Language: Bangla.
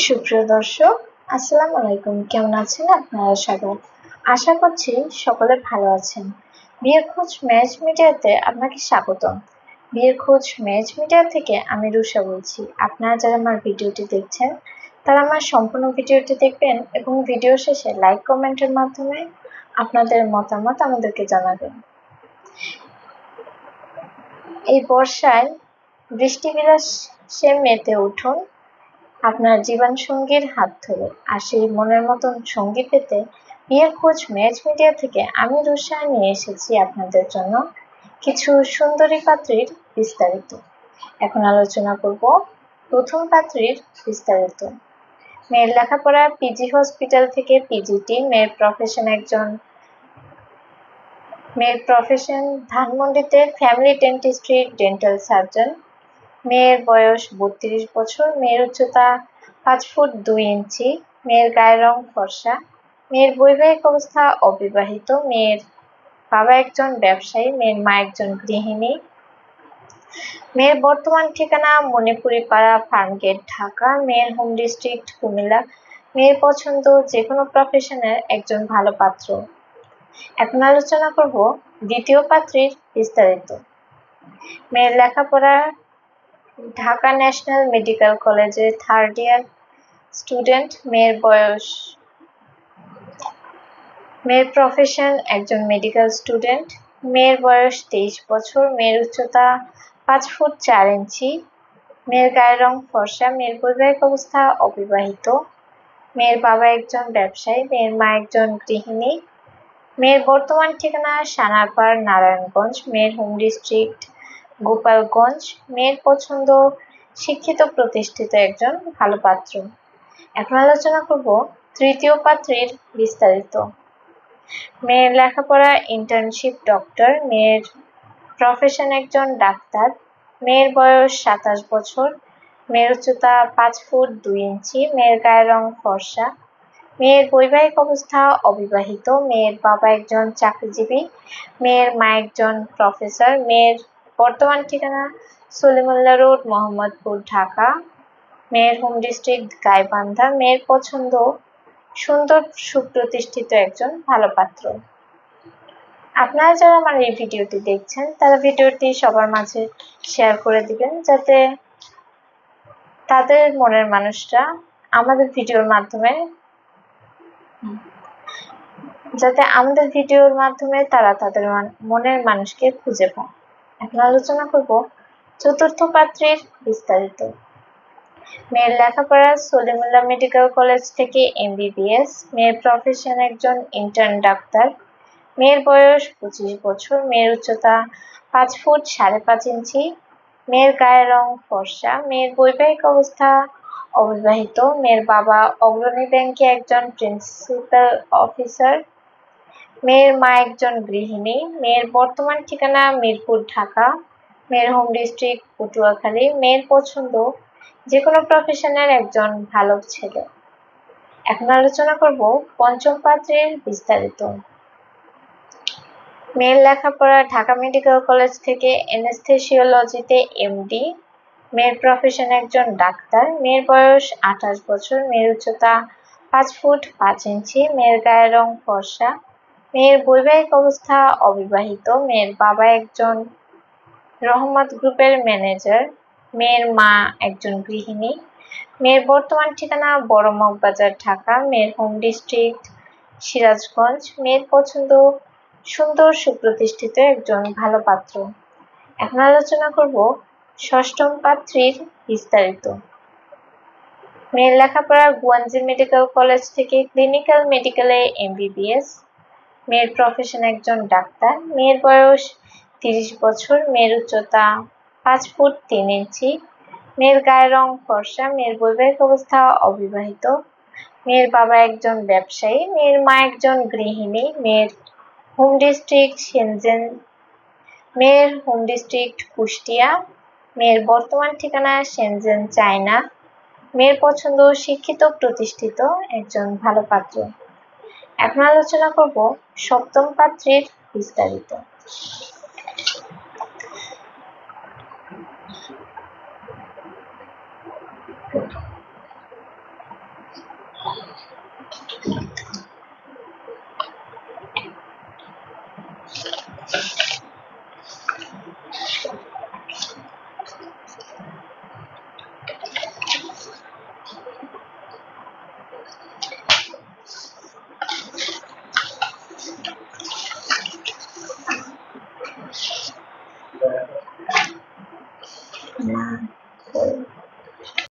সুপ্রিয় দর্শক, আসসালামু আলাইকুম। কেমন আছেন আপনারা সবাই? আশা করছি সকলে ভালো আছেন। বিয়ের খোঁজ ম্যাচ মিডিয়াতে আপনাকে স্বাগতম। বিয়ের খোঁজ ম্যাচ মিডিয়া থেকে আমি রুষা বলছি। আপনারা যারা আমার ভিডিওটি দেখছেন তারা আমার সম্পূর্ণ ভিডিওটি দেখবেন এবং ভিডিও শেষে লাইক কমেন্টের মাধ্যমে আপনাদের মতামত আমাদেরকে জানাবেন। এই বর্ষায় বৃষ্টি বিলাসে মেতে উঠুন আপনার জীবনসঙ্গীর হাত ধরে। আর সেই মনের মতন সঙ্গী পেতে বিয়ের খোঁজ ম্যাচ মিডিয়া থেকে আমি রুষা নিয়ে এসেছি আপনাদের জন্য কিছু সুন্দরী পাত্রীর বিস্তারিত। এখন আলোচনা করব প্রথম পাত্রীর বিস্তারিত। মেয়ের লেখাপড়া পিজি হসপিটাল থেকে পিজিটি। মেয়ের প্রফেশন ধানমন্ডিতে ফ্যামিলি ডেন্টিস্ট্রি ডেন্টাল সার্জন। মেয়ের বয়স 32 বছর। মেয়ের উচ্চতা 5 ফুট 2 ইঞ্চি। মেয়ের গায়ের রং ফর্সা। মেয়ের বৈবাহিক অবস্থা অবিবাহিত। মেয়ের বাবা একজন ব্যবসায়ী। মেয়ের মা একজন গৃহিণী। মেয়ের বর্তমান ঠিকানা মণিপুরি পাড়া, ফার্মগেট, ঢাকা। মেয়ের হোম ডিস্ট্রিক্ট কুমিল্লা। মেয়ের পছন্দ যে কোনো প্রফেশনের একজন ভালো পাত্র। এখন আলোচনা করব দ্বিতীয় পাত্রীর বিস্তারিত। মেয়ের লেখাপড়া ঢাকা ন্যাশনাল মেডিকেল কলেজে 3rd ইয়ার স্টুডেন্ট। মেয়ের প্রফেশন একজন মেডিকেল স্টুডেন্ট। মেয়ের বয়স 23 বছর। মেয়ের উচ্চতা 5 ফুট 4 ইঞ্চি। মেয়ের গায়ের রং ফর্সা। মেয়ের বৈবাহিক অবস্থা অবিবাহিত। মেয়ের বাবা একজন ব্যবসায়ী। মেয়ের মা একজন গৃহিণী। মেয়ের বর্তমান ঠিকানা সানারপাড়, নারায়ণগঞ্জ। মেয়ের হোম ডিস্ট্রিক্ট গোপালগঞ্জ। মেয়ের পছন্দ শিক্ষিত প্রতিষ্ঠিত একজন ভালো পাত্র। এখন আলোচনা করব তৃতীয় পাত্রীর বিস্তারিত। মেয়ের লেখাপড়া ইন্টার্নশিপ ডক্টর। মেয়ের প্রফেশন একজন ডাক্তার। মেয়ের বয়স 27 বছর। মেয়ের উচ্চতা 5 ফুট 2 ইঞ্চি। মেয়ের গায়ের রং ফর্সা। মেয়ের বৈবাহিক অবস্থা অবিবাহিত। মেয়ের বাবা একজন চাকরিজীবী। মেয়ের মা একজন প্রফেসর। মেয়ের বর্তমান ঠিকানা সলিমুল্লাহ রোড, মোহাম্মদপুর, ঢাকা। মেয়ের হোম ডিস্ট্রিক্ট গাইবান্ধা। মেয়ের পছন্দ সুন্দর সুপ্রতিষ্ঠিত একজন ভালো পাত্র। আপনারা যারা আমার এই ভিডিওটি দেখছেন তারা ভিডিওটি সবার মাঝে শেয়ার করে দিবেন যাতে তাদের মনের মানুষরা আমাদের ভিডিওর মাধ্যমে তারা তাদের মনের মানুষকে খুঁজে পায়। এখন আলোচনা করব চতুর্থ পাত্রীর বিস্তারিত। মেয়ের লেখাপড়া সলিমুল্লাহ মেডিকেল কলেজ থেকে MBBS। মেয়ের প্রফেশন একজন ইন্টার্ন ডাক্তার। মেয়ের বয়স 25 বছর। মেয়ের উচ্চতা 5 ফুট 5.5 ইঞ্চি। মেয়ের গায়ের রং ফর্সা। মেয়ের বৈবাহিক অবস্থা অবিবাহিত। মেয়ের বাবা অগ্রণী ব্যাংকে একজন প্রিন্সিপাল অফিসার। মেয়ের মা একজন গৃহিণী। মেয়ের বর্তমান ঠিকানা মিরপুর, ঢাকা। মেয়ের হোম ডিস্ট্রিক্ট পটুয়াখালী। মেয়ের পছন্দ যে কোনো প্রফেশনের একজন ভালো ছেলে। এখন আলোচনা করব পঞ্চম পাত্রীর বিস্তারিত। মেয়ের লেখাপড়া ঢাকা মেডিকেল কলেজ থেকে অ্যানেস্থেসিওলজিতে MD। মেয়ের প্রফেশন একজন ডাক্তার। মেয়ের বয়স 28 বছর। মেয়ের উচ্চতা 5 ফুট 5 ইঞ্চি। মেয়ের গায়ের রং ফর্সা। মেয়ের বৈবাহিক অবস্থা অবিবাহিত। মেয়ের বাবা একজন রহমত গ্রুপের ম্যানেজার। মেয়ের মা একজন গৃহিণী। মেয়ের বর্তমান ঠিকানা বড় মগবাজার, ঢাকা। মেয়ের হোম ডিস্ট্রিক্ট সিরাজগঞ্জ। মেয়ের পছন্দ সুন্দর সুপ্রতিষ্ঠিত একজন ভালো পাত্র। এখন আলোচনা করব ষষ্ঠম পাত্রীর বিস্তারিত। মেয়ের লেখাপড়া গুয়াঞ্জি মেডিকেল কলেজ থেকে ক্লিনিক্যাল মেডিকেলে MBBS। মেয়ের প্রফেশন একজন ডাক্তার। মেয়ের বয়স 30 বছর। মেয়ের উচ্চতা 5 ফুট 3 ইঞ্চি। মেয়ের গায়ের রং ফর্সা। মেয়ের বৈবাহিক অবস্থা অবিবাহিত। মেয়ের বাবা একজন ব্যবসায়ী। মেয়ের মা একজন গৃহিণী। মেয়ের হোম ডিস্ট্রিক্ট কুষ্টিয়া। মেয়ের বর্তমান ঠিকানা শেনজেন, চায়না। মেয়ের পছন্দ শিক্ষিত প্রতিষ্ঠিত একজন ভালো পাত্র। এখন আলোচনা করব সপ্তম পাত্রীর বিস্তারিত।